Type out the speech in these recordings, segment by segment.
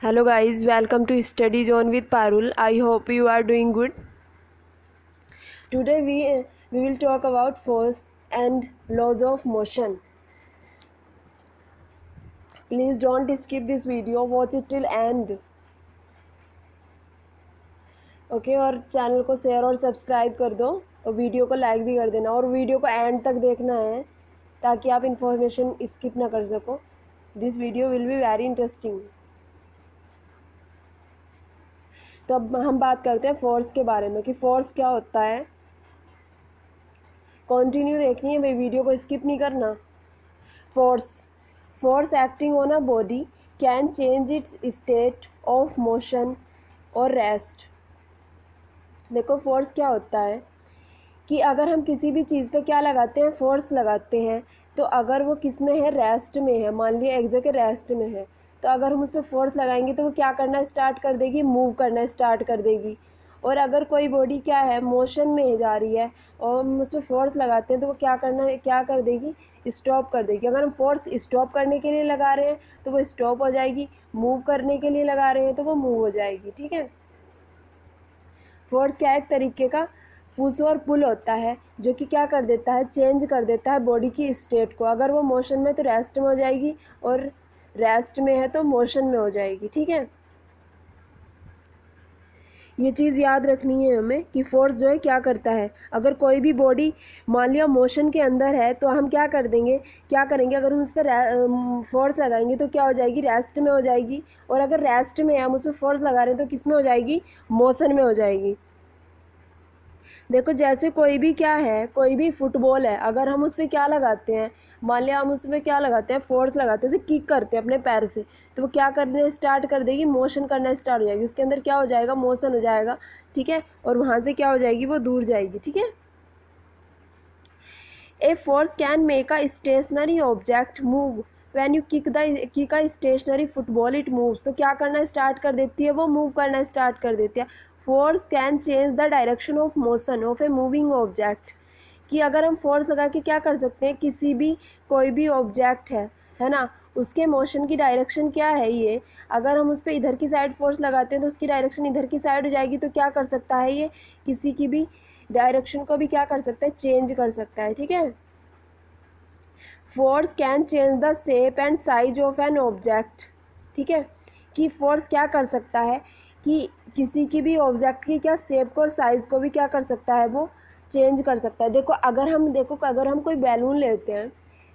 Hello guys, welcome to Study Zone with Parul. I hope you are doing good. Today we will talk about force and laws of motion. Please don't skip this video, watch it till end. Okay और channel को share और subscribe कर दो और video को like भी कर देना और वीडियो को एंड तक देखना है ताकि आप इन्फॉर्मेशन स्किप ना कर सको. This video will be very interesting. तो अब हम बात करते हैं फोर्स के बारे में कि फोर्स क्या होता है. कंटिन्यू देखनी है भाई, वीडियो को स्किप नहीं करना. Force acting on a body can change it's state of motion और रेस्ट. देखो फोर्स क्या होता है कि अगर हम किसी भी चीज़ पे क्या लगाते हैं, फोर्स लगाते हैं, तो अगर वो किस में है, रेस्ट में है. मान लिया एक जगह रेस्ट में है, तो अगर हम उस पर फोर्स लगाएंगे तो वो क्या करना स्टार्ट कर देगी, मूव करना स्टार्ट कर देगी. और अगर कोई बॉडी क्या है, मोशन में जा रही है और हम उस पर फोर्स लगाते हैं तो वो क्या कर देगी, स्टॉप कर देगी. अगर हम फोर्स स्टॉप करने के लिए लगा रहे हैं तो वो स्टॉप हो जाएगी, मूव करने के लिए लगा रहे हैं तो वो मूव हो जाएगी. ठीक है. फोर्स क्या है, एक तरीके का पुश और पुल होता है जो कि क्या कर देता है, चेंज कर देता है बॉडी की स्टेट को. अगर वो मोशन में तो रेस्ट में हो जाएगी और रेस्ट में है तो मोशन में हो जाएगी. ठीक है. ये चीज़ याद रखनी है हमें कि फोर्स जो है क्या करता है. अगर कोई भी बॉडी मान लिया मोशन के अंदर है तो हम क्या करेंगे, अगर हम उस पर फोर्स लगाएंगे तो क्या हो जाएगी, रेस्ट में हो जाएगी. और अगर रेस्ट में हम उस पर फोर्स लगा रहे हैं तो किस में हो जाएगी, मोशन में हो जाएगी. देखो जैसे कोई भी क्या है, कोई भी फुटबॉल है, अगर हम उस पर क्या लगाते हैं, मान लिया हम उस पर क्या लगाते हैं, फोर्स लगाते हैं, जैसे किक करते हैं अपने पैर से, तो वो क्या करने स्टार्ट कर देगी, मोशन करना स्टार्ट हो जाएगी. उसके अंदर क्या हो जाएगा, मोशन हो जाएगा. ठीक है. और वहाँ से क्या हो जाएगी, वो दूर जाएगी. ठीक है. A force can make a stationary object move when you kick a stationary football it moves. तो क्या करना स्टार्ट कर देती है, वो मूव करना स्टार्ट कर देती है. Force can change the direction of motion of a moving object. कि अगर हम फोर्स लगा के क्या कर सकते हैं, किसी भी कोई भी ऑब्जेक्ट है ना, उसके मोशन की डायरेक्शन क्या है ये, अगर हम उस पर इधर की साइड फोर्स लगाते हैं तो उसकी डायरेक्शन इधर की साइड हो जाएगी. तो क्या कर सकता है ये, किसी की भी डायरेक्शन को भी क्या कर सकता है, चेंज कर सकता है. ठीक है. Force can change the shape and size of an object. ठीक है. कि फोर्स क्या कर सकता है कि किसी की भी ऑब्जेक्ट की क्या शेप को और साइज़ को भी क्या कर सकता है, वो चेंज कर सकता है. देखो अगर हम कोई बैलून लेते हैं,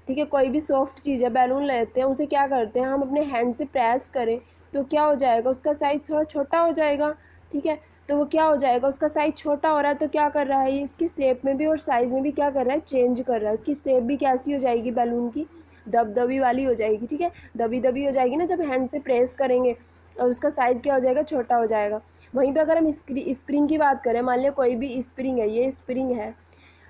ठीक है, कोई भी सॉफ्ट चीज़ है, बैलून लेते हैं, उसे क्या करते हैं, हम अपने हैंड से प्रेस करें तो क्या हो जाएगा, उसका साइज़ थोड़ा छोटा हो जाएगा. ठीक है. तो वो क्या हो जाएगा, उसका साइज़ छोटा हो रहा है तो क्या कर रहा है, ये इसकी शेप में भी और साइज़ में भी क्या कर रहा है, चेंज कर रहा है. उसकी शेप भी कैसी हो जाएगी, बैलून की दबदबी वाली हो जाएगी. ठीक है. दबी दबी हो जाएगी ना जब हैंड से प्रेस करेंगे, और उसका साइज़ क्या हो जाएगा, छोटा हो जाएगा. वहीं पे अगर हम स्प्रिंग की बात करें, मान लिया कोई भी स्प्रिंग है, ये स्प्रिंग है,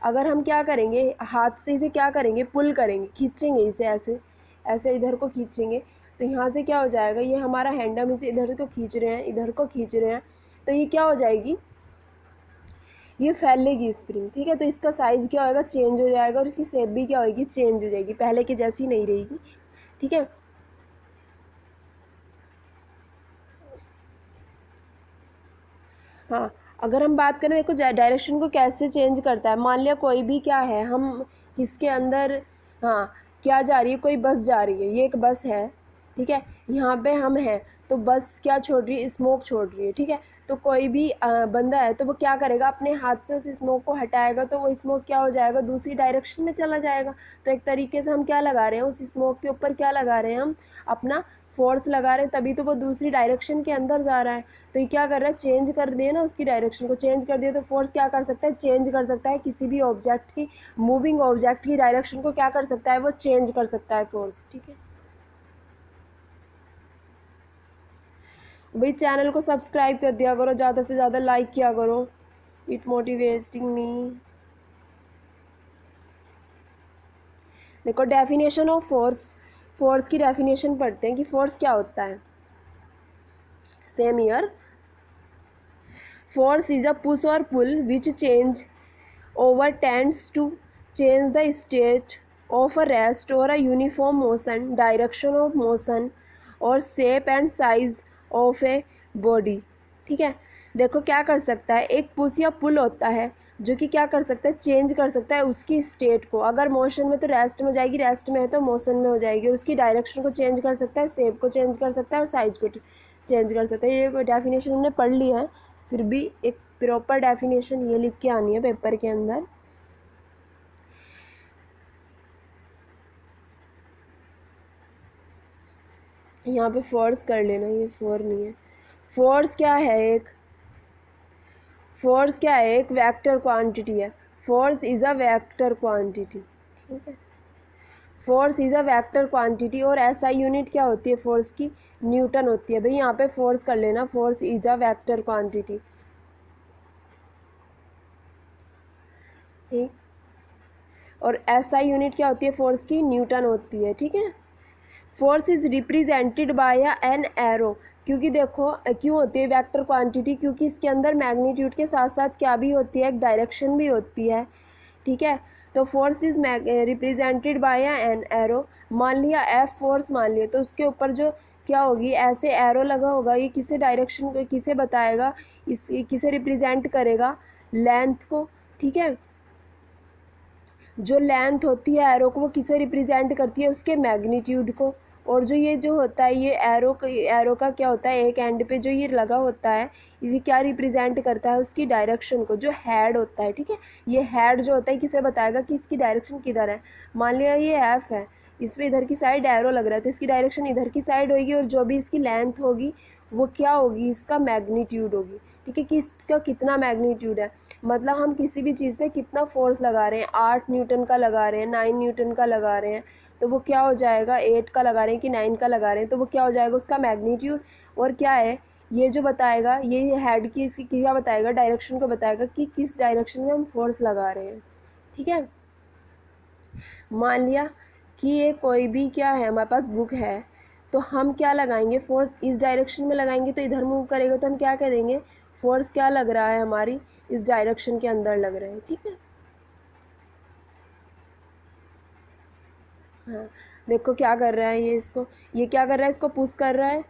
अगर हम क्या करेंगे, हाथ से इसे क्या करेंगे, पुल करेंगे, खींचेंगे इसे ऐसे ऐसे इधर को खींचेंगे तो यहाँ से क्या हो जाएगा, ये हमारा हैंड, हम इसे इधर को खींच रहे हैं, इधर को खींच रहे हैं, तो ये क्या हो जाएगी, ये फैलेगी स्प्रिंग. ठीक है. तो इसका साइज़ क्या होएगा, चेंज हो जाएगा और इसकी शेप भी क्या होगी, चेंज हो जाएगी, पहले की जैसी नहीं रहेगी. ठीक है. हाँ. अगर हम बात करें, देखो डायरेक्शन को कैसे चेंज करता है. मान लिया कोई भी क्या है, हम किसके अंदर, हाँ, क्या जा रही है, कोई बस जा रही है, ये एक बस है. ठीक है. यहाँ पे हम हैं तो बस क्या छोड़ रही है, स्मोक छोड़ रही है. ठीक है. तो कोई भी बंदा है तो वो क्या करेगा, अपने हाथ से उस स्मोक को हटाएगा तो वो स्मोक क्या हो जाएगा, दूसरी डायरेक्शन में चला जाएगा. तो एक तरीके से हम क्या लगा रहे हैं, उस स्मोक के ऊपर क्या लगा रहे हैं, हम अपना फोर्स लगा रहे हैं, तभी तो वो दूसरी डायरेक्शन के अंदर जा रहा है. तो ये क्या कर रहा है, चेंज कर दिए ना, उसकी डायरेक्शन को चेंज कर दिया. तो फोर्स क्या कर सकता है, चेंज कर सकता है किसी भी ऑब्जेक्ट की, मूविंग ऑब्जेक्ट की डायरेक्शन को क्या कर सकता है, वो चेंज कर सकता है फोर्स. ठीक है. भाई चैनल को सब्सक्राइब कर दिया करो, ज़्यादा से ज़्यादा लाइक किया करो, इट मोटिवेटिंग मी. देखो डेफिनेशन ऑफ फोर्स की डेफिनेशन पढ़ते हैं कि फोर्स क्या होता है. Same year. Force is a push or pull which change over tends to change the state of a rest or a uniform motion, direction of motion or shape and size of a body. ठीक है, देखो क्या कर सकता है, एक push या पुल होता है जो कि क्या कर सकता है, चेंज कर सकता है उसकी स्टेट को। अगर मोशन में तो रेस्ट में जाएगी, रेस्ट में है तो मोशन में हो जाएगी। और उसकी डायरेक्शन को चेंज कर सकता है, शेप को चेंज कर सकता है और साइज को चेंज कर सकता है। ये डेफिनेशन हमने पढ़ ली है, फिर भी एक प्रॉपर डेफिनेशन ये लिख के आनी है पेपर के अंदर। यहाँ पे फोर्स कर लेना, ये फोर नहीं है। फोर्स क्या है, फोर्स क्या है, एक वेक्टर क्वांटिटी है। Force is a vector quantity. ठीक है, force is a vector quantity. और एसआई यूनिट क्या होती है फोर्स की, न्यूटन होती है। भाई यहाँ पे फोर्स कर लेना, force is a vector quantity. ठीक, और एसआई यूनिट क्या होती है फोर्स की, न्यूटन होती है। ठीक है, force is represented by an arrow. क्योंकि देखो क्यों होती है वेक्टर क्वांटिटी, क्योंकि इसके अंदर मैग्नीट्यूड के साथ साथ क्या भी होती है, एक डायरेक्शन भी होती है। ठीक है, तो force is represented by an arrow. मान लिया एफ फोर्स मान लिया, तो उसके ऊपर जो क्या होगी, ऐसे एरो लगा होगा, ये किसे डायरेक्शन को किसे बताएगा, इस किसे रिप्रेजेंट करेगा, लेंथ को। ठीक है, जो लेंथ होती है एरो को वो किसे रिप्रेजेंट करती है, उसके मैग्नीट्यूड को। और जो ये जो होता है ये एरो का क्या होता है, एक एंड पे जो ये लगा होता है, इसे क्या रिप्रेजेंट करता है, उसकी डायरेक्शन को, जो हेड होता है। ठीक है, ये हेड जो होता है किसे बताएगा कि इसकी डायरेक्शन किधर है। मान लिया ये एफ है, इस पर इधर की साइड एरो लग रहा है तो इसकी डायरेक्शन इधर की साइड होगी, और जो भी इसकी लेंथ होगी वो क्या होगी, इसका मैग्नीट्यूड होगी। ठीक है, कि इसका कितना मैग्नीट्यूड है, मतलब हम किसी भी चीज़ पे कितना फोर्स लगा रहे हैं, 8 न्यूटन का लगा रहे हैं, 9 न्यूटन का लगा रहे हैं, तो वो क्या हो जाएगा, 8 का लगा रहे हैं कि 9 का लगा रहे हैं, तो वो क्या हो जाएगा, उसका मैग्नीट्यूड। और क्या है ये जो बताएगा, ये हेड की इसकी क्या बताएगा, डायरेक्शन को बताएगा कि किस डायरेक्शन में हम फोर्स लगा रहे हैं। ठीक है, मान लिया कि ये कोई भी क्या है, हमारे पास बुक है, तो हम क्या लगाएंगे, फोर्स इस डायरेक्शन में लगाएंगे तो इधर मूव करेगा, तो हम क्या कह देंगे, फोर्स क्या लग रहा है, हमारी इस डायरेक्शन के अंदर लग रहा है। ठीक है, हाँ, देखो क्या कर रहा है ये क्या कर रहा है, इसको पुश कर रहा है,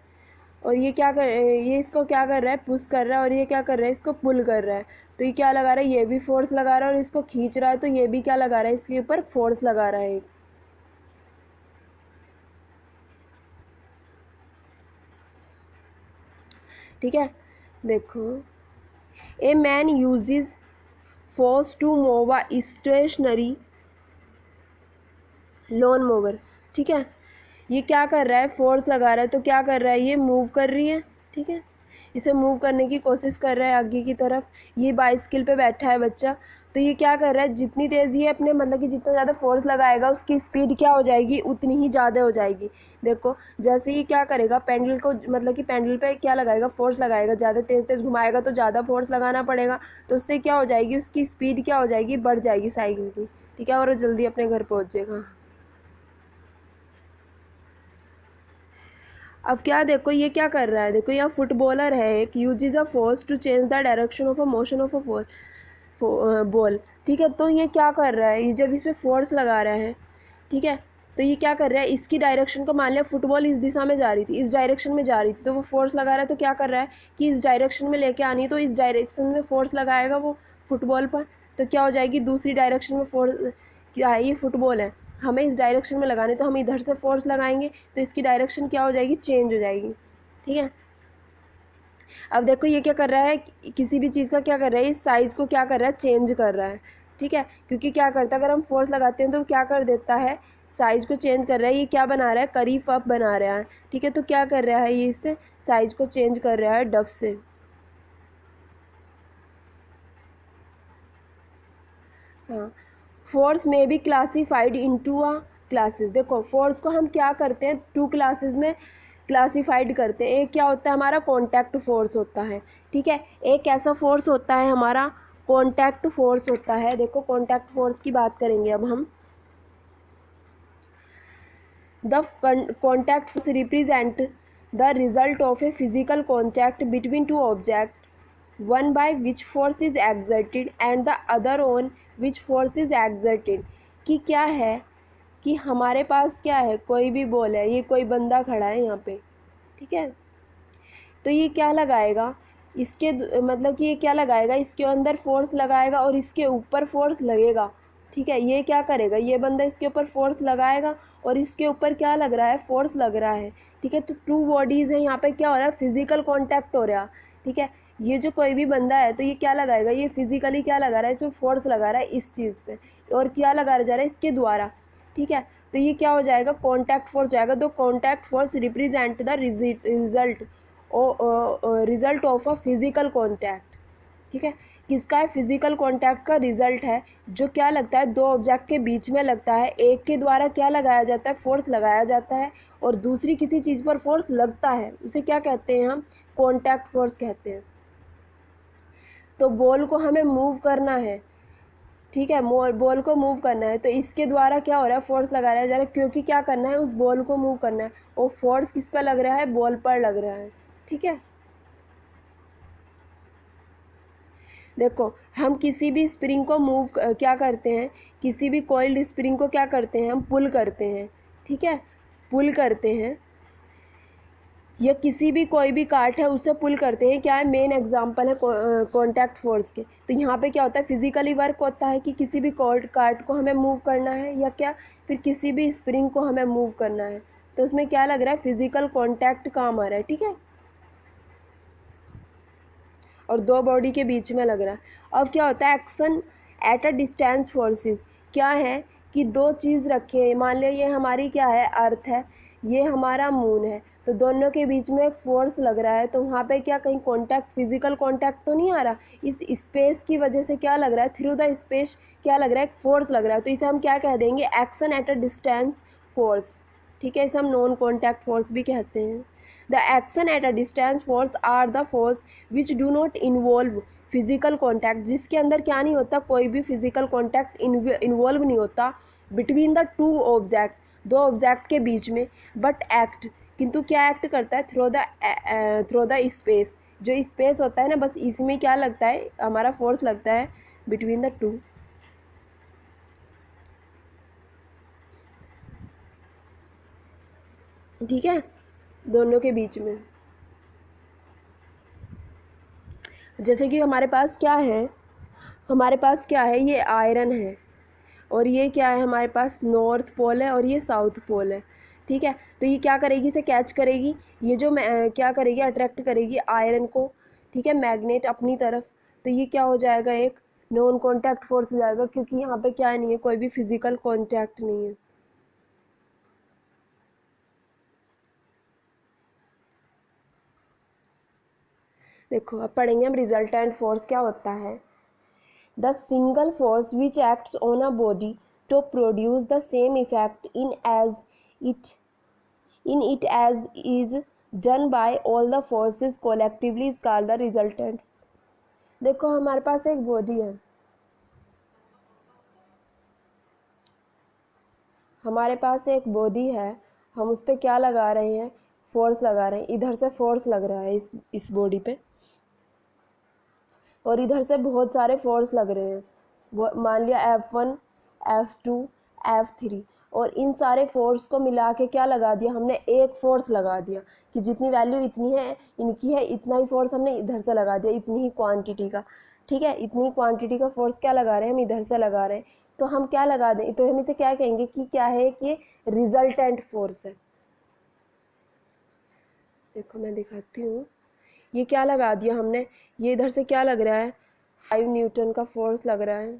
और ये इसको क्या कर रहा है, पुश कर रहा है, और ये क्या कर रहा है, इसको पुल कर रहा है। तो ये क्या लगा रहा है, ये भी फोर्स लगा रहा है, और इसको खींच रहा है, तो ये भी क्या लगा रहा है, इसके ऊपर फोर्स लगा रहा है एक। ठीक है, देखो, a man uses force to move a stationary lawn mower. ठीक है, ये क्या कर रहा है, फोर्स लगा रहा है, तो क्या कर रहा है, ये मूव कर रही है। ठीक है, इसे मूव करने की कोशिश कर रहा है आगे की तरफ। ये बाइसिकल पे बैठा है बच्चा, तो ये क्या कर रहा है, जितनी तेज़ ये अपने मतलब कि जितना ज़्यादा फोर्स लगाएगा उसकी स्पीड क्या हो जाएगी, उतनी ही ज़्यादा हो जाएगी। देखो जैसे ही क्या करेगा, पेंडल को मतलब कि पेंडल पे क्या लगाएगा, फोर्स लगाएगा, ज़्यादा तेज़ तेज़ घुमाएगा तो ज़्यादा फोर्स लगाना पड़ेगा, तो उससे क्या हो जाएगी, उसकी स्पीड क्या हो जाएगी, बढ़ जाएगी साइकिल की। ठीक है, और वो जल्दी अपने घर पहुँच जाएगा। अब क्या देखो ये क्या कर रहा है, देखो यहाँ फुटबॉलर है एक, uses a force to change the direction of a motion of a ball. ठीक है, तो ये क्या कर रहा है, ये जब इस पर फोर्स लगा रहा है, ठीक है, तो ये क्या कर रहा है, इसकी डायरेक्शन को, मान लिया फुटबॉल इस दिशा में जा रही थी, इस डायरेक्शन में जा रही थी, तो वो फोर्स लगा रहा है, तो क्या कर रहा है कि इस डायरेक्शन में लेके आनी है, तो इस डायरेक्शन में फोर्स लगाएगा वो फुटबॉल पर, तो क्या हो जाएगी, दूसरी डायरेक्शन में फोर्स, क्या है ये फुटबॉल है, हमें इस डायरेक्शन में लगाने, तो हम इधर से फोर्स लगाएंगे तो इसकी डायरेक्शन क्या हो जाएगी, चेंज हो जाएगी। ठीक है, अब देखो ये क्या कर रहा है, किसी भी चीज़ का क्या कर रहा है, इस साइज़ को क्या कर रहा है, चेंज कर रहा है। ठीक है, क्योंकि क्या करता है, अगर हम फोर्स लगाते हैं तो क्या कर देता है, साइज़ को चेंज कर रहा है। ये क्या बना रहा है, करीफ अप बना रहा है। ठीक है, तो क्या कर रहा है, ये इससे साइज़ को चेंज कर रहा है डब से। हाँ, फोर्स में B classified into a classes. देखो फोर्स को हम क्या करते हैं, 2 क्लासेस में क्लासीफाइड करते हैं। एक क्या होता है, हमारा कॉन्टैक्ट फोर्स होता है। ठीक है, एक ऐसा फोर्स होता है हमारा कॉन्टैक्ट फोर्स होता है। देखो कॉन्टैक्ट फोर्स की बात करेंगे अब हम। The contact force represent the result of a physical contact between two object, one by which force is exerted and the other on which force is exerted। कि क्या है कि हमारे पास क्या है, कोई भी बॉल है, ये कोई बंदा खड़ा है यहाँ पे, ठीक है, तो ये क्या लगाएगा, इसके मतलब कि ये क्या लगाएगा, इसके अंदर फोर्स लगाएगा और इसके ऊपर फोर्स लगेगा। ठीक है, ये क्या करेगा, ये बंदा इसके ऊपर फोर्स लगाएगा और इसके ऊपर क्या लग रहा है, फोर्स लग रहा है। ठीक है, तो टू बॉडीज़ है, यहाँ पे क्या हो रहा है, फिजिकल कांटेक्ट हो रहा है। ठीक है, ये जो कोई भी बंदा है तो ये क्या लगाएगा, ये फिजिकली क्या लगा रहा है, इसमें फोर्स लगा रहा है इस चीज़ पे, और क्या लगाया जा रहा है, इसके द्वारा। ठीक है, तो ये क्या हो जाएगा, कॉन्टैक्ट फोर्स जाएगा। तो contact force represent the result of a physical contact. ठीक है, किसका है, फिजिकल कॉन्टैक्ट का रिजल्ट है, जो क्या लगता है, दो ऑब्जेक्ट के बीच में लगता है। एक के द्वारा क्या लगाया जाता है, फोर्स लगाया जाता है, और दूसरी किसी चीज़ पर फोर्स लगता है, उसे क्या कहते हैं हम, कॉन्टैक्ट फोर्स कहते हैं। तो बॉल को हमें मूव करना है। ठीक है, बॉल को मूव करना है, तो इसके द्वारा क्या हो रहा है, फोर्स लगा रहा है जा रहा है, क्योंकि क्या करना है, उस बॉल को मूव करना है, और फोर्स किस पर लग रहा है, बॉल पर लग रहा है। ठीक है, देखो हम किसी भी स्प्रिंग को मूव क्या करते हैं, किसी भी कॉइल्ड स्प्रिंग को क्या करते हैं, हम पुल करते हैं। ठीक है, पुल करते हैं, या किसी भी कोई भी कार्ट है उसे पुल करते हैं, क्या है, मेन एग्जांपल है कॉन्टैक्ट फोर्स के। तो यहाँ पे क्या होता है, फिजिकली वर्क होता है कि किसी भी कार्ट को हमें मूव करना है, या क्या, फिर किसी भी स्प्रिंग को हमें मूव करना है, तो उसमें क्या लग रहा है, फिजिकल कॉन्टैक्ट काम आ रहा है। ठीक है, और दो बॉडी के बीच में लग रहा है। अब क्या होता है, action at a distance forces, क्या है कि दो चीज़ रखे हैं, मान लिया ये हमारी क्या है, अर्थ है, ये हमारा मून है, तो दोनों के बीच में एक फोर्स लग रहा है, तो वहाँ पे क्या कहीं कांटेक्ट, फिजिकल कांटेक्ट तो नहीं आ रहा, इस स्पेस की वजह से क्या लग रहा है, थ्रू द स्पेस क्या लग रहा है, एक फोर्स लग रहा है, तो इसे हम क्या कह देंगे, action at a distance force. ठीक है, इसे हम नॉन कॉन्टैक्ट फोर्स भी कहते हैं। The action at a distance force are the force which do not involve physical contact, जिसके अंदर क्या नहीं होता, कोई भी फिजिकल कॉन्टैक्ट इन्वॉल्व नहीं होता, बिटवीन द टू ऑब्जेक्ट, दो ऑब्जेक्ट के बीच में, बट एक्ट, किंतु क्या एक्ट करता है, थ्रो द स्पेस, जो स्पेस होता है ना, बस इसमें क्या लगता है, हमारा फोर्स लगता है बिटवीन द टू। ठीक है, दोनों के बीच में। जैसे कि हमारे पास क्या है, हमारे पास क्या है, ये आयरन है, और ये क्या है, हमारे पास नॉर्थ पोल है और ये साउथ पोल है। ठीक है, तो ये क्या करेगी, इसे कैच करेगी, ये जो क्या करेगी, अट्रैक्ट करेगी आयरन को। ठीक है, मैग्नेट अपनी तरफ, तो ये क्या हो जाएगा, एक नॉन कॉन्टैक्ट फोर्स हो जाएगा, क्योंकि यहाँ पे क्या नहीं है, कोई भी फिजिकल कॉन्टैक्ट नहीं है। देखो अब पढ़ेंगे हम, रिजल्टेंट फोर्स क्या होता है। The single force which acts on a body to produce the same effect it in it as is done by all the forces collectively is called the resultant। देखो हमारे पास एक बॉडी है, हमारे पास एक body है, हम उस पर क्या लगा रहे हैं, फोर्स लगा रहे हैं, इधर से फोर्स लग रहा है इस बॉडी पे, और इधर से बहुत सारे फोर्स लग रहे हैं, वो मान लिया F1 F2 F3, और इन सारे फोर्स को मिला के क्या लगा दिया हमने, एक फोर्स लगा दिया, कि जितनी वैल्यू इतनी है इनकी है, इतना ही फोर्स हमने इधर से लगा दिया, इतनी ही क्वांटिटी का। ठीक है, इतनी क्वांटिटी का फोर्स क्या लगा रहे हैं, हम इधर से लगा रहे हैं, तो हम क्या लगा दें, तो हम इसे क्या कहेंगे कि क्या है, कि रिजल्टेंट फोर्स है। देखो मैं दिखाती हूँ, ये क्या लगा दिया हमने, ये इधर से क्या लग रहा है, 5 न्यूटन का फोर्स लग रहा है।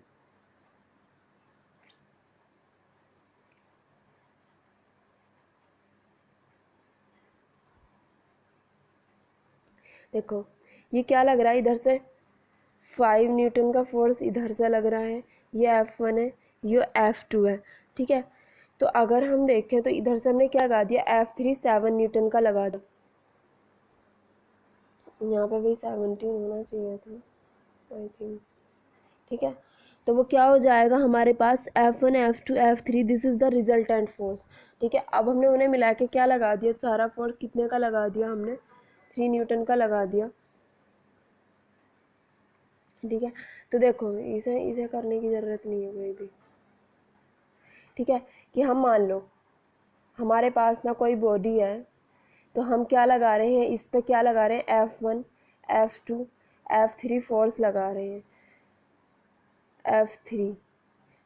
देखो ये क्या लग रहा है, इधर से 5 न्यूटन का फोर्स इधर से लग रहा है, ये F1 है, ये F2 है। ठीक है, तो अगर हम देखें तो इधर से हमने क्या लगा दिया, F3 7 न्यूटन का लगा दिया, यहाँ पे भी 17 होना चाहिए था आई थिंक। ठीक है, तो वो क्या हो जाएगा, हमारे पास F1 F2 F3, this is the resultant force. ठीक है, अब हमने उन्हें मिला के क्या लगा दिया, सारा फोर्स कितने का लगा दिया हमने, 3 न्यूटन का लगा दिया। ठीक है, तो देखो इसे इसे करने की ज़रूरत नहीं है कोई भी। ठीक है, कि हम मान लो हमारे पास ना कोई बॉडी है, तो हम क्या लगा रहे हैं, इस पे क्या लगा रहे हैं, F1 F2 F3 फोर्स लगा रहे हैं, F3,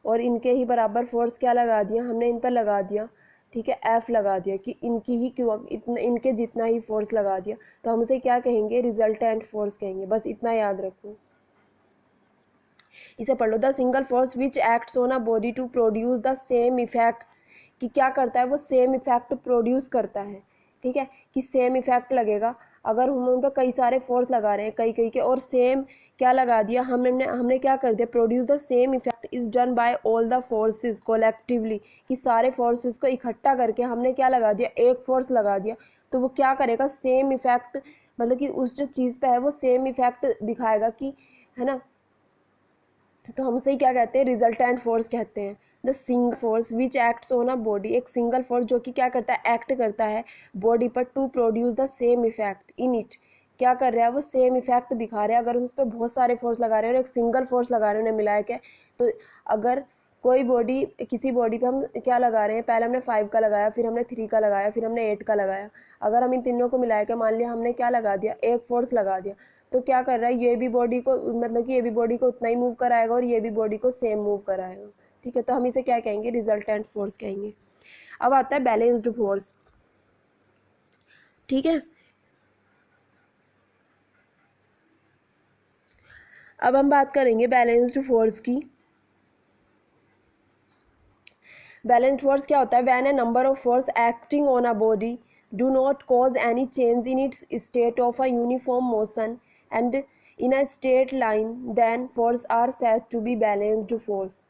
और इनके ही बराबर फोर्स क्या लगा दिया हमने, इन पर लगा दिया, ठीक है, F लगा दिया कि इनकी ही क्यों इतना इनके जितना ही फोर्स लगा दिया, तो हम उसे क्या कहेंगे, रिजल्टेंट फोर्स कहेंगे। बस इतना याद रखो। इसे पढ़ लो। The single force which acts on a body to produce the same effect, कि क्या करता है वो सेम इफेक्ट प्रोड्यूस करता है, ठीक है, कि सेम इफेक्ट लगेगा। अगर हम उन पर कई सारे फोर्स लगा रहे हैं कई कई के, और सेम क्या लगा दिया हमने क्या कर दिया, produce the same effect is done by all the forces collectively, कि सारे फोर्सेस को इकट्ठा करके हमने क्या लगा दिया, एक फोर्स लगा दिया, तो वो क्या करेगा, सेम इफेक्ट, मतलब कि उस जो चीज़ पे है वो सेम इफेक्ट दिखाएगा, कि है ना, तो हम उसे क्या कहते हैं, रिजल्टेंट फोर्स कहते हैं। The single force which acts on a body, एक सिंगल फोर्स जो कि क्या करता है, एक्ट करता है बॉडी पर to produce the same effect in it, क्या कर रहा है वो सेम इफेक्ट दिखा रहा है। अगर हम उस पर बहुत सारे फोर्स लगा रहे हैं और एक सिंगल फोर्स लगा रहे हैं उन्हें मिला के, तो अगर कोई बॉडी, किसी बॉडी पे हम क्या लगा रहे हैं, पहले हमने 5 का लगाया, फिर हमने 3 का लगाया, फिर हमने 8 का लगाया, अगर हम इन तीनों को मिला के मान लिया हमने क्या लगा दिया, एक फोर्स लगा दिया, तो क्या कर रहा है, ये भी बॉडी को, मतलब कि ये भी बॉडी को उतना ही मूव कराएगा और ये भी बॉडी को सेम मूव कराएगा, ठीक है, तो हम इसे क्या कहेंगे, रिजल्टेंट फोर्स कहेंगे। अब आता है बैलेंस्ड फोर्स, ठीक है। अब हम बात करेंगे बैलेंस्ड फोर्स की। बैलेंस्ड फोर्स क्या होता है, when a number of force acting on a body do not cause any change in its state of a uniform motion and in a straight line, then force are said to be balanced force.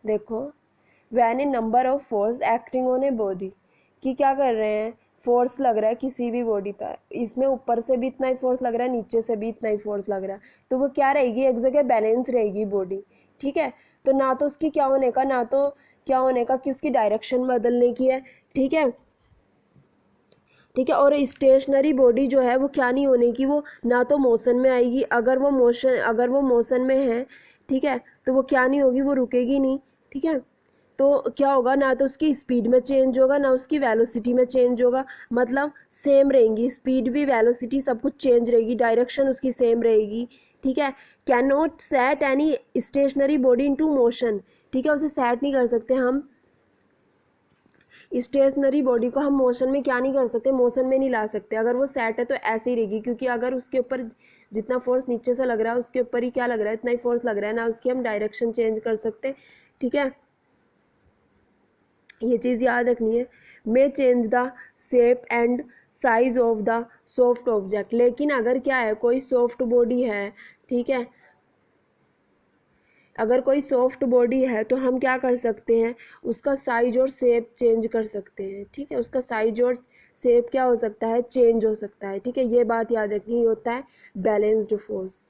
देखो, when a number of force acting on a body, कि क्या कर रहे हैं, force लग रहा है किसी भी बॉडी पर, इसमें ऊपर से भी इतना ही फोर्स लग रहा है, नीचे से भी इतना ही फोर्स लग रहा है, तो वो क्या रहेगी, एक जगह बैलेंस रहेगी बॉडी, ठीक है। तो ना तो उसकी क्या होने का, ना तो क्या होने का कि उसकी डायरेक्शन बदलने की है, ठीक है, ठीक है, और स्टेशनरी बॉडी जो है वो क्या नहीं होने की, वो ना तो मोशन में आएगी, अगर वो मोशन में है, ठीक है, तो वो क्या नहीं होगी, वो रुकेगी नहीं, ठीक है। तो क्या होगा, ना तो उसकी स्पीड में चेंज होगा, ना उसकी वेलोसिटी में चेंज होगा, मतलब सेम रहेंगी, स्पीड भी वेलोसिटी सब कुछ चेंज रहेगी, डायरेक्शन उसकी सेम रहेगी, ठीक है। Can not set any stationary body into motion, ठीक है, उसे सेट नहीं कर सकते हम, स्टेशनरी बॉडी को हम मोशन में क्या नहीं कर सकते, मोशन में नहीं ला सकते। अगर वो सेट है तो ऐसे ही रहेगी, क्योंकि अगर उसके ऊपर जितना फोर्स नीचे से लग रहा है उसके ऊपर ही क्या लग रहा है, इतना ही फोर्स लग रहा है, ना उसकी हम डायरेक्शन चेंज कर सकते, ठीक है, ये चीज़ याद रखनी है। मे change the shape and size of the soft object, लेकिन अगर क्या है, कोई सॉफ्ट बॉडी है, ठीक है, अगर कोई सॉफ्ट बॉडी है तो हम क्या कर सकते हैं, उसका साइज और शेप चेंज कर सकते हैं, ठीक है, उसका साइज और शेप क्या हो सकता है, चेंज हो सकता है, ठीक है, ये बात याद रखनी होता है balanced force.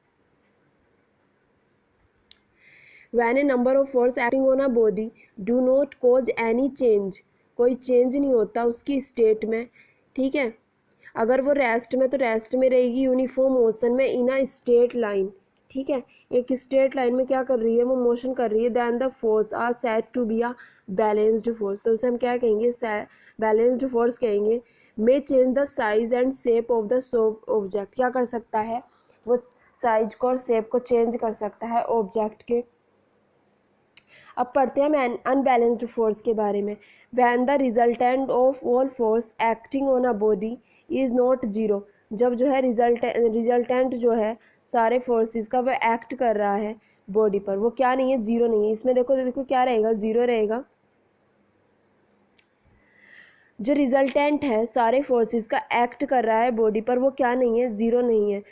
When a number of force acting on a body do not cause any change, कोई चेंज नहीं होता उसकी स्टेट में, ठीक है, अगर वो रेस्ट में तो रेस्ट में रहेगी, यूनिफॉर्म मोशन में इन अ स्ट्रेट लाइन, ठीक है, एक स्ट्रेट लाइन में क्या कर रही है, वो मोशन कर रही है, then the force are said to be a balanced force, तो उसे हम क्या कहेंगे, बैलेंस्ड फोर्स कहेंगे। May change the size and shape of the object, क्या कर सकता है, वो साइज को और शेप को चेंज कर सकता है ऑब्जेक्ट के। अब पढ़ते हैं हम अनबैलेंस्ड फोर्स के बारे में। When the resultant of all force acting on a body is not zero, जब जो है रिजल्टेंट जो है सारे फोर्सेस का वह एक्ट कर रहा है बॉडी पर, वो क्या नहीं है, जीरो नहीं है। इसमें देखो देखो क्या रहेगा, जीरो रहेगा। जो रिजल्टेंट है सारे फोर्सेस का एक्ट कर रहा है बॉडी पर, वो क्या नहीं है, जीरो नहीं है।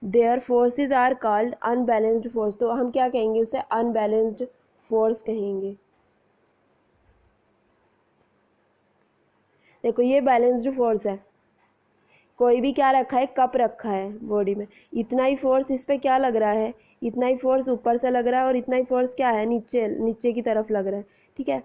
There forces are called unbalanced force, तो हम क्या कहेंगे, उसे अनबैलेंस्ड फोर्स कहेंगे। देखो ये बैलेंस्ड फोर्स है, कोई भी क्या रखा है, कप रखा है बॉडी में, इतना ही फोर्स इस पर क्या लग रहा है, इतना ही फोर्स ऊपर से लग रहा है और इतना ही फोर्स क्या है, नीचे नीचे की तरफ लग रहा है, ठीक है,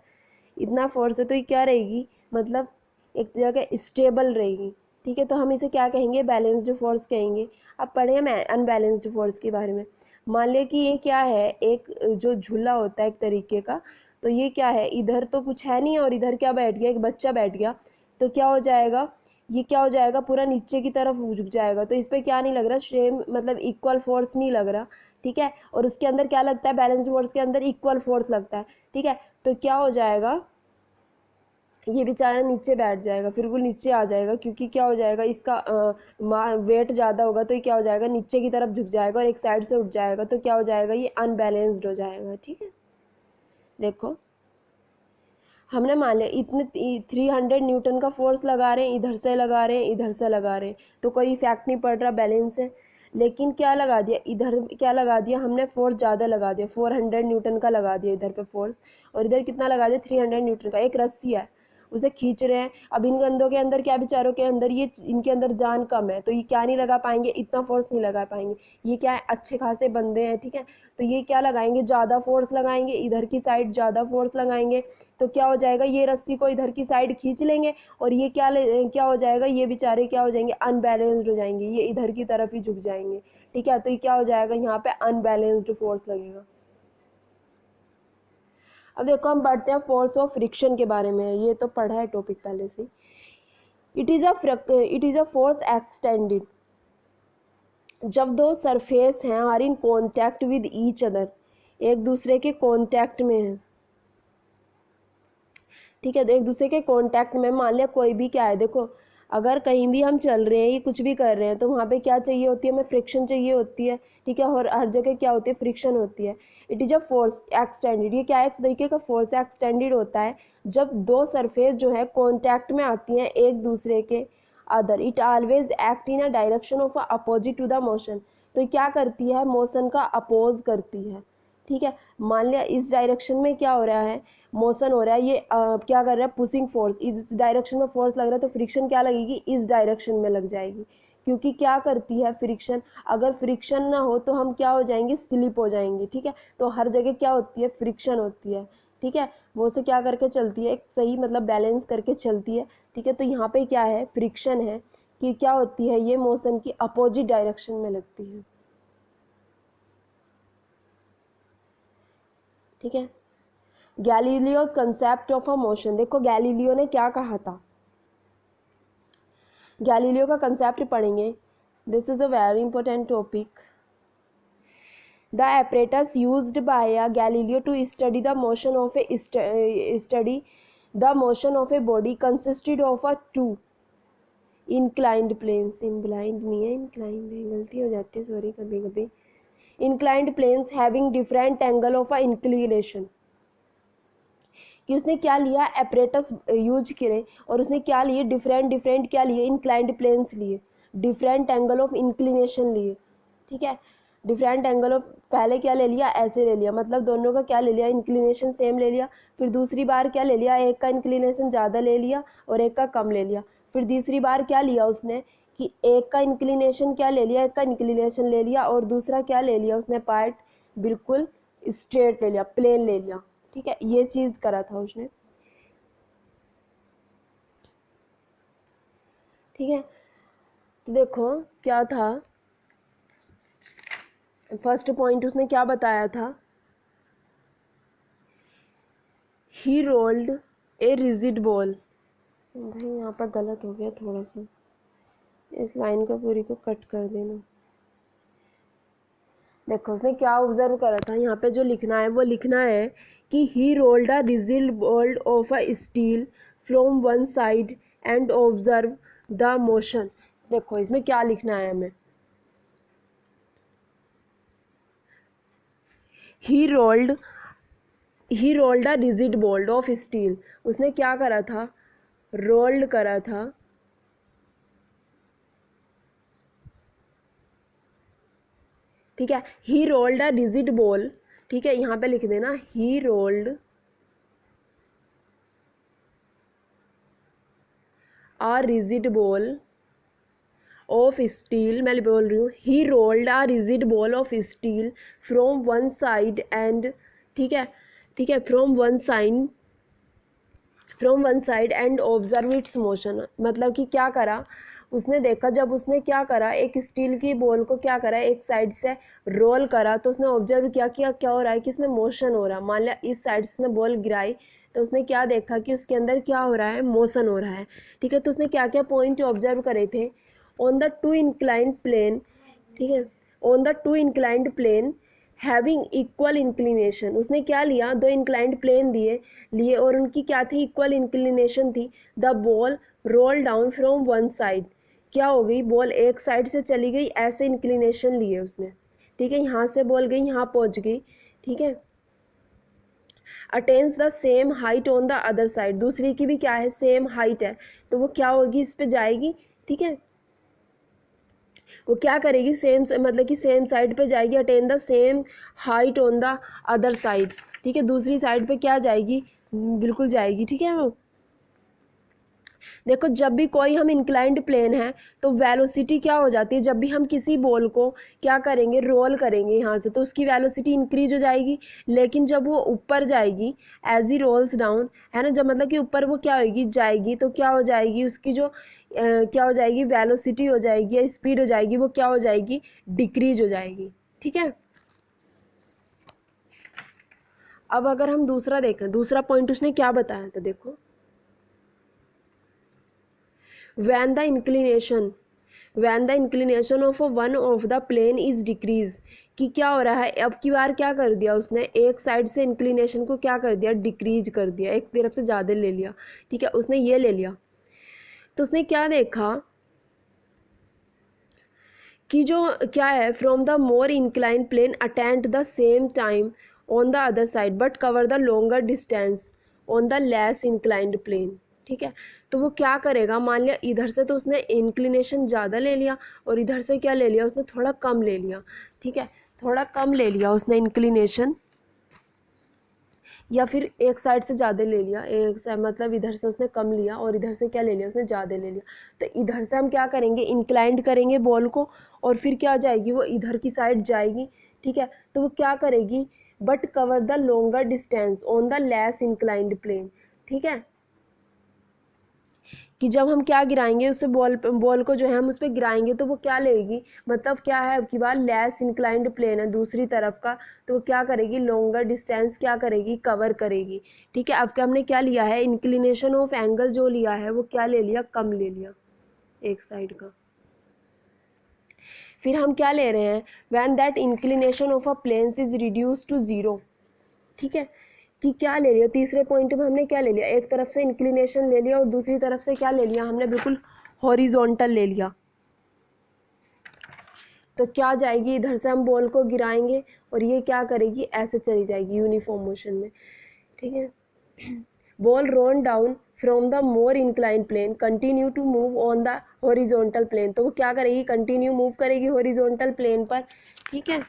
इतना फोर्स है, तो ये क्या रहेगी, मतलब एक जगह स्टेबल रहेगी, ठीक है, तो हम इसे क्या कहेंगे, बैलेंस्ड फोर्स कहेंगे। अब पढ़े हम अनबैलेंस्ड फोर्स के बारे में। मान लिया कि ये क्या है, एक जो झूला होता है एक तरीके का, तो ये क्या है, इधर तो कुछ है नहीं और इधर क्या बैठ गया, एक बच्चा बैठ गया, तो क्या हो जाएगा, ये क्या हो जाएगा, पूरा नीचे की तरफ झुक जाएगा। तो इस पर क्या नहीं लग रहा, सेम मतलब इक्वल फोर्स नहीं लग रहा, ठीक है। और उसके अंदर क्या लगता है, बैलेंस फोर्स के अंदर इक्वल फोर्स लगता है, ठीक है। तो क्या हो जाएगा, ये बेचारा नीचे बैठ जाएगा, बिल्कुल नीचे आ जाएगा, क्योंकि क्या हो जाएगा, इसका वेट ज़्यादा होगा तो ये क्या हो जाएगा, नीचे की तरफ झुक जाएगा और एक साइड से उठ जाएगा। तो क्या हो जाएगा, ये अनबैलेंस्ड हो जाएगा, ठीक है। देखो हमने मान लिया इतने 300 न्यूटन का फोर्स लगा रहे हैं, इधर से लगा रहे हैं, इधर से लगा रहे हैं, तो कोई इफेक्ट नहीं पड़ रहा, बैलेंस है। लेकिन क्या लगा दिया, इधर क्या लगा दिया हमने, फोर्स ज़्यादा लगा दिया, 400 न्यूटन का लगा दिया इधर पे फोर्स, और इधर कितना लगा दिया, 300 न्यूटन का। एक रस्सी है, उसे खींच रहे हैं। अब इन गंदों के अंदर क्या, बेचारों के अंदर ये, इनके अंदर जान कम है, तो ये क्या नहीं लगा पाएंगे, इतना फोर्स नहीं लगा पाएंगे। ये क्या है, अच्छे खासे बंदे हैं, ठीक है। तो ये क्या लगाएंगे, ज़्यादा फोर्स लगाएंगे, इधर की साइड ज़्यादा फोर्स लगाएंगे। तो क्या हो जाएगा, ये रस्सी को इधर की साइड खींच लेंगे, और ये क्या हो जाएगा, ये बेचारे क्या हो जाएंगे, अनबैलेंस्ड हो जाएंगे, ये इधर की तरफ ही झुक जाएंगे, ठीक है। तो ये क्या हो जाएगा, यहाँ पे अनबैलेंस्ड फोर्स लगेगा। अब देखो हम बढ़ते हैं फोर्स ऑफ फ्रिक्शन के बारे में, ये तो पढ़ा है टॉपिक पहले से। It is a force extended जब दो सरफेस हैं are in contact with each other, एक दूसरे के कॉन्टैक्ट में है, ठीक है। तो एक दूसरे के कॉन्टैक्ट में, मान लिया कोई भी क्या है, देखो अगर कहीं भी हम चल रहे हैं, ये कुछ भी कर रहे हैं, तो वहाँ पे क्या चाहिए होती है, हमें फ्रिक्शन चाहिए होती है, ठीक है। और हर जगह क्या होती है, फ्रिक्शन होती है। It is a force extended, ये क्या है, एक तरीके का फोर्स एक्सटेंडेड होता है जब दो सरफेस जो है कॉन्टैक्ट में आती हैं एक दूसरे के other. It always act in a direction of opposite to the motion, तो ये क्या करती है, मोशन का अपोज करती है, ठीक है। मान लिया इस डायरेक्शन में क्या हो रहा है, मोशन हो रहा है, ये क्या कर रहा है, पुशिंग फोर्स, इस डायरेक्शन में फोर्स लग रहा है, तो फ्रिक्शन क्या लगेगी, इस डायरेक्शन में लग जाएगी, क्योंकि क्या करती है फ्रिक्शन, अगर फ्रिक्शन ना हो तो हम क्या हो जाएंगे, स्लिप हो जाएंगे, ठीक है। तो हर जगह क्या होती है, फ्रिक्शन होती है, ठीक है। वो से क्या करके चलती है, एक सही मतलब बैलेंस करके चलती है, ठीक है। तो यहाँ पे क्या है, फ्रिक्शन है, कि क्या होती है, ये मोशन की अपोजिट डायरेक्शन में लगती है, ठीक है। Galileo's concept of a motion, देखो गैलीलियो ने क्या कहा था, गैलीलियो का कंसेप्ट पढ़ेंगे। This is a very important topic. The apparatus used by Galileo to study the motion of a body consisted of a two inclined planes, inclined नहीं है, inclined है, गलती हो जाती है, सॉरी, कभी कभी। inclined planes having different angle of a inclination, कि उसने क्या लिया, एपरेटस यूज करे, और उसने क्या लिए, डिफरेंट डिफरेंट क्या लिए, इंक्लाइंड प्लेन्स लिए, डिफरेंट एंगल ऑफ इंक्लिनेशन लिए, ठीक है। डिफरेंट एंगल ऑफ, पहले क्या ले लिया, ऐसे ले लिया, मतलब दोनों का क्या ले लिया, इंक्लिनेशन सेम ले लिया। फिर दूसरी बार क्या ले लिया, एक का इंक्लिनेशन ज़्यादा ले लिया और एक का कम ले लिया। फिर तीसरी बार क्या लिया उसने, कि एक का इंक्लिनेशन क्या ले लिया, एक का इंक्लिनेशन ले लिया, और दूसरा क्या ले लिया उसने, पार्ट बिल्कुल स्ट्रेट ले लिया, प्लेन ले लिया, ठीक है। ये चीज़ करा था उसने, ठीक है। तो देखो क्या था, फर्स्ट पॉइंट उसने क्या बताया था, ही रोल्ड ए रिजिड बॉल, भाई यहाँ पर गलत हो गया थोड़ा सा, इस लाइन को पूरी को कट कर देना। देखो उसने क्या ऑब्जर्व करा था, यहाँ पे जो लिखना है वो लिखना है कि he rolled a rigid ball of a steel from one side and observe the motion. देखो इसमें क्या लिखना है हमें, he rolled a rigid ball of steel, उसने क्या करा था, रोल्ड करा था, ठीक है। He rolled a rigid ball, ठीक है, यहाँ पे लिख देना, he rolled a rigid ball of steel, मैं बोल रही हूँ, he rolled a rigid ball of steel from one side and, ठीक है, ठीक है, from one side and observe it's motion, मतलब कि क्या करा उसने, देखा जब उसने क्या करा, एक स्टील की बॉल को क्या करा, एक साइड से रोल करा, तो उसने ऑब्जर्व किया कि क्या हो रहा है, कि इसमें मोशन हो रहा है। मान लिया इस साइड से उसने बॉल गिराई, तो उसने क्या देखा कि उसके अंदर क्या हो रहा है, मोशन हो रहा है, ठीक है। तो उसने क्या क्या पॉइंट ऑब्जर्व करे थे, on the two inclined plane, ठीक है, on the two inclined plane having equal inclination, उसने क्या लिया, दो इंक्लाइंड प्लेन लिए और उनकी क्या थी, इक्वल इंक्लिनेशन थी। The ball roll down from one side, क्या हो गई, बॉल एक साइड से चली गई, ऐसे इंक्लिनेशन लिए उसने, ठीक है। यहाँ से बॉल गई, यहाँ पहुँच गई, ठीक है। Attains the same height on the other side, दूसरी की भी क्या है, सेम हाइट है, तो वो क्या होगी, इस पे जाएगी, ठीक है। वो क्या करेगी, सेम मतलब कि सेम साइड पे जाएगी, attain the same height on the other side, ठीक है। दूसरी साइड पे क्या जाएगी, बिल्कुल जाएगी, ठीक है। वो देखो, जब भी कोई हम इंक्लाइंड प्लेन है तो वेलोसिटी क्या हो जाती है, जब भी हम किसी बॉल को क्या करेंगे, रोल करेंगे यहाँ से, तो उसकी वेलोसिटी इंक्रीज हो जाएगी। लेकिन जब वो ऊपर जाएगी, एज ही रोल्स डाउन, है ना, जब मतलब कि ऊपर वो क्या होगी, जाएगी, तो क्या हो जाएगी, उसकी जो क्या हो जाएगी, वेलोसिटी हो जाएगी या स्पीड हो जाएगी, वो क्या हो जाएगी, डिक्रीज हो जाएगी, ठीक है। अब अगर हम दूसरा देखें, दूसरा पॉइंट उसने क्या बताया था, देखो, when the inclination of one of the plane is decrease, कि क्या हो रहा है, अब की बार क्या कर दिया उसने, एक साइड से इंक्लिनेशन को क्या कर दिया, डिक्रीज कर दिया, एक तरफ से ज़्यादा ले लिया, ठीक है, उसने ये ले लिया। तो उसने क्या देखा कि जो क्या है, from the more incline plane attend the same time on the other side but cover the longer distance on the less inclined plane, ठीक है। तो वो क्या करेगा, मान लिया इधर से तो उसने इंक्लिनेशन ज़्यादा ले लिया और इधर से क्या ले लिया, उसने थोड़ा कम ले लिया, ठीक है, थोड़ा कम ले लिया उसने इंक्लिनेशन, या फिर एक साइड से ज़्यादा ले लिया, एक साइड मतलब इधर से उसने कम लिया और इधर से क्या ले लिया, उसने ज़्यादा ले लिया। तो इधर से हम क्या करेंगे, इंक्लाइंड करेंगे बॉल को, और फिर क्या जाएगी, वो इधर की साइड जाएगी, ठीक है। तो वो क्या करेगी, but cover the longer distance on the less inclined plane, ठीक है, कि जब हम क्या गिराएंगे उससे बॉल को जो है हम उस पर गिराएंगे, तो वो क्या लेगी, मतलब क्या है, अब की बार लेस इंक्लाइंड प्लेन है दूसरी तरफ का, तो वो क्या करेगी, लॉन्गर डिस्टेंस क्या करेगी, कवर करेगी, ठीक है। अब क्या हमने क्या लिया है, इंक्लिनेशन ऑफ एंगल जो लिया है वो क्या ले लिया, कम ले लिया एक साइड का। फिर हम क्या ले रहे हैं, when that inclination of a plane is reduce to zero, ठीक है, कि क्या ले लिया, तीसरे पॉइंट में हमने क्या ले लिया, एक तरफ से इंक्लिनेशन ले लिया और दूसरी तरफ से क्या ले लिया हमने, बिल्कुल हॉरिजॉन्टल ले लिया। तो क्या जाएगी, इधर से हम बॉल को गिराएंगे और ये क्या करेगी, ऐसे चली जाएगी यूनिफॉर्म मोशन में, ठीक है। Ball rolled down from the more incline plane continue to move on the horizontal plane, तो वो क्या करेगी, कंटिन्यू मूव करेगी हॉरिजॉन्टल प्लेन पर, ठीक है।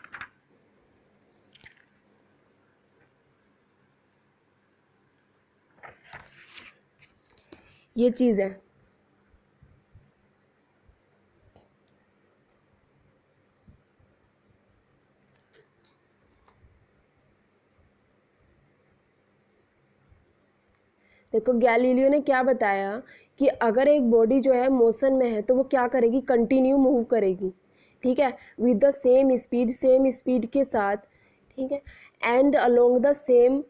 ये चीज़ है। देखो, गैलीलियो ने क्या बताया कि अगर एक बॉडी जो है मोशन में है तो वो क्या करेगी, कंटिन्यू मूव करेगी, ठीक है, विद द सेम स्पीड के साथ, ठीक है, and along the same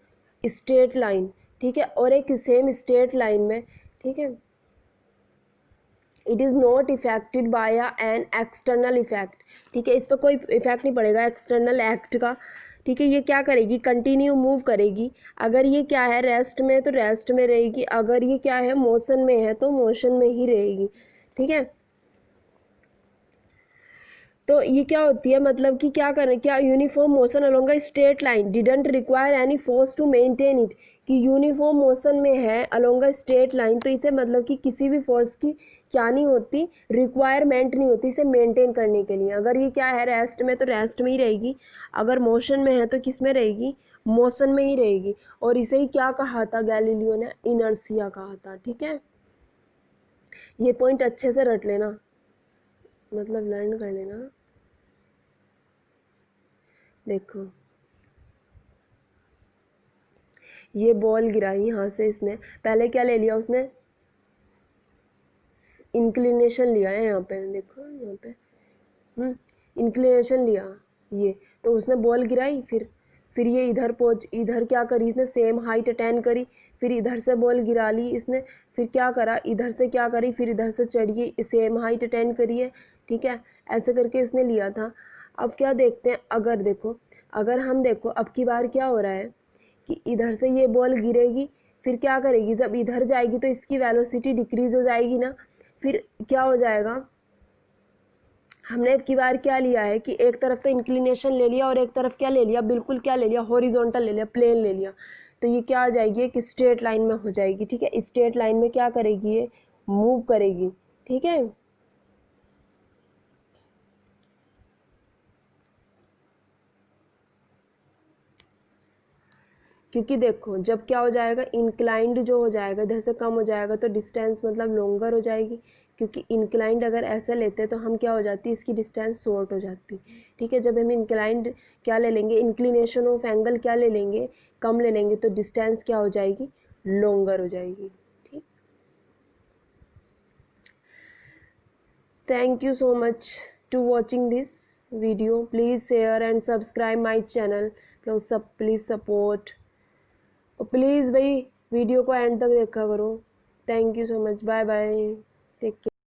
straight line, ठीक है, और एक सेम स्ट्रेट लाइन में, ठीक है। It is not affected by an external effect, ठीक है, इस पर कोई इफेक्ट नहीं पड़ेगा एक्सटर्नल एक्ट का, ठीक है। ये क्या करेगी, कंटिन्यू मूव करेगी। अगर ये क्या है, रेस्ट में तो रेस्ट में रहेगी, अगर ये क्या है, मोशन में है तो मोशन में ही रहेगी, ठीक है। तो ये क्या होती है, मतलब कि क्या करें, क्या uniform motion along a straight line didn't require any force to maintain it, कि यूनिफॉर्म मोशन में है अलोंग अ स्ट्रेट लाइन, तो इसे मतलब कि किसी भी फोर्स की क्या नहीं होती, रिक्वायरमेंट नहीं होती इसे मेंटेन करने के लिए। अगर ये क्या है, रेस्ट में तो रेस्ट में ही रहेगी, अगर मोशन में है तो किस में रहेगी, मोशन में ही रहेगी। और इसे ही क्या कहा था गैलीलियो ने, इनर्सिया कहा था, ठीक है। ये पॉइंट अच्छे से रट लेना, मतलब लर्न कर लेना। देखो, ये बॉल गिराई यहाँ से, इसने पहले क्या ले लिया, उसने इंक्लिनेशन लिया है, यहाँ पे देखो, यहाँ पे इंक्लिनेशन लिया ये, तो उसने बॉल गिराई, फिर ये इधर पहुँच, इधर क्या करी इसने, सेम हाइट अटेन करी, फिर इधर से बॉल गिरा ली इसने, फिर क्या करा, इधर से क्या करी, फिर इधर से चढ़िए, सेम हाइट अटेंड करिए, ठीक है, ऐसे करके इसने लिया था। अब क्या देखते हैं, अगर देखो, अगर हम देखो अब की बार क्या हो रहा है कि इधर से ये बॉल गिरेगी, फिर क्या करेगी, जब इधर जाएगी तो इसकी वेलोसिटी डिक्रीज हो जाएगी ना, फिर क्या हो जाएगा, हमने अब की बार क्या लिया है कि एक तरफ तो इंक्लिनेशन ले लिया और एक तरफ क्या ले लिया, बिल्कुल क्या ले लिया, हॉरिजॉन्टल ले लिया, प्लेन ले लिया, तो ये क्या आ जाएगी, एक स्ट्रेट लाइन में हो जाएगी, ठीक है, स्ट्रेट लाइन में क्या करेगी, ये मूव करेगी, ठीक है। क्योंकि देखो जब क्या हो जाएगा, इंक्लाइंड जो हो जाएगा इधर से कम हो जाएगा तो डिस्टेंस मतलब लॉन्गर हो जाएगी, क्योंकि इंक्लाइंड अगर ऐसे लेते तो हम क्या हो जाती, इसकी डिस्टेंस शॉर्ट हो जाती, ठीक है। जब हम इंक्लाइंड क्या ले लेंगे, इंक्लिनेशन ऑफ एंगल क्या ले लेंगे, कम ले लेंगे, तो डिस्टेंस क्या हो जाएगी, लॉन्गर हो जाएगी, ठीक। Thank you so much to watching this video, please share and subscribe my channel, please support, और प्लीज़ भाई वीडियो को एंड तक देखा करो। Thank you so much, bye bye, take care.